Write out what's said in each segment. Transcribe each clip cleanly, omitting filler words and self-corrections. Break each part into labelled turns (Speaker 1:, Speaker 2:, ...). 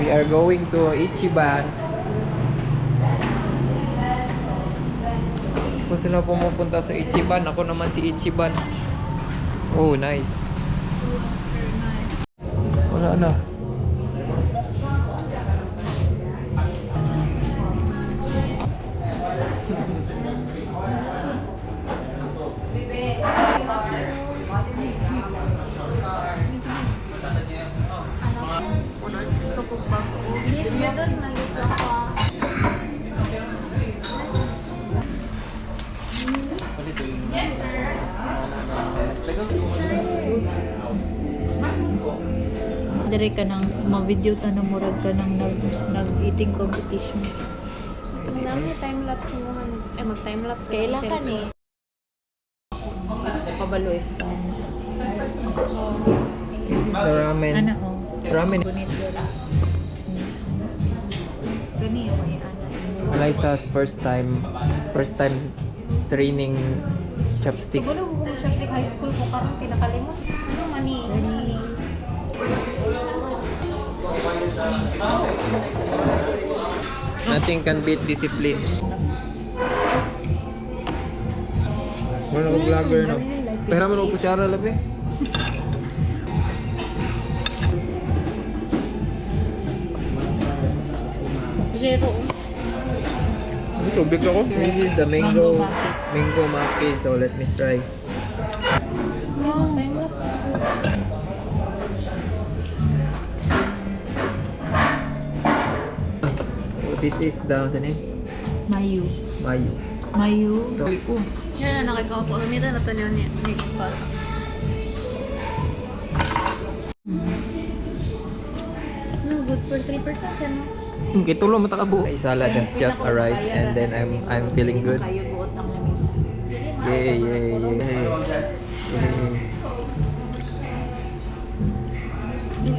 Speaker 1: We are going to Ichiban. Kung sila pumupunta sa Ichiban, ako naman si Ichiban. Oh, nice. Wala na.
Speaker 2: Gusto ko bago. Hindi doon, nandito ako. Yes, sir.
Speaker 3: Dire ka nang ma-video ta na murag ka nang nag-eating competition.
Speaker 2: Ang dami time-lapse mo. Mag-time-lapse.
Speaker 3: Kailan ka ni? Pabalo if
Speaker 1: This is the ramen.
Speaker 3: Ana oh.
Speaker 1: Ramen.
Speaker 3: Gunit yun. Gani yung may ana.
Speaker 1: Eliza's first time training chopstick.
Speaker 2: Siguro kung siya sa high school ko karon kinakalimot. Ano mani?
Speaker 1: Nothing can beat discipline. Wala ko vlogger no. Pero man ko kutsara labi.
Speaker 3: Zero.
Speaker 1: Tubig ako. This is the mango maki. So let me try. So this is the what's the name?
Speaker 3: Mayu.
Speaker 1: Mayu.
Speaker 3: Mayu.
Speaker 1: So ko.
Speaker 2: Yan na nakikaupo. Gamitan na ito niya ni Pasa. No, good for 3% siya, no?
Speaker 1: Okay, tulo mata ka bu. Salad has just arrived and then I'm feeling good.
Speaker 3: Kayo buot ang lamisa.
Speaker 1: Yay, yay, yay.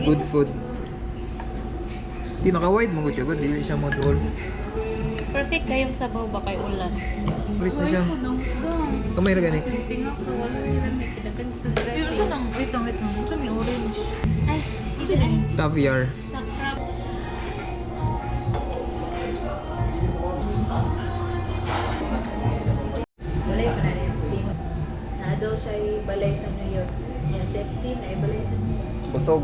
Speaker 1: Good food. Di naka-wide mo siya good, di siya modul.
Speaker 2: Perfect kayong sabaw ba kay ulan?
Speaker 1: Bilis na siya. Kamay na gani.
Speaker 2: Tingnan ko, wala yung kidagan ito
Speaker 3: Ito nang, wait lang. Ito may orange.
Speaker 2: Ay, ito ay.
Speaker 1: Caviar.
Speaker 2: Sa crab.
Speaker 3: Balay pa na yung steam. Daw siya balay sa New York. Yung safety na balay sa New York.
Speaker 1: Busog.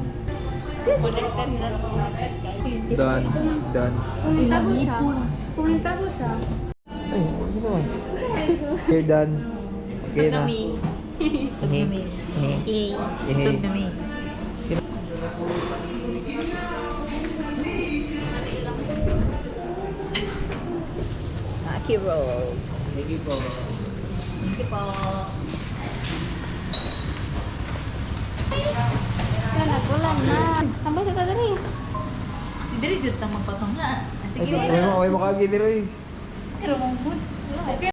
Speaker 2: Connected na lapit kay.
Speaker 1: Done.
Speaker 2: Kung nagtago siya.
Speaker 1: Ay, ano naman? You're done. Okay na.
Speaker 3: Sug na may. Sug na may. Maki rolls.
Speaker 1: Thank you po.
Speaker 3: Thank you po.
Speaker 2: Ulan na. Tambay sa kadari.
Speaker 3: Si Diri jud ta magpatong nga. Sige.
Speaker 1: Ay, makagi dito eh.
Speaker 3: Pero mong food. Okay.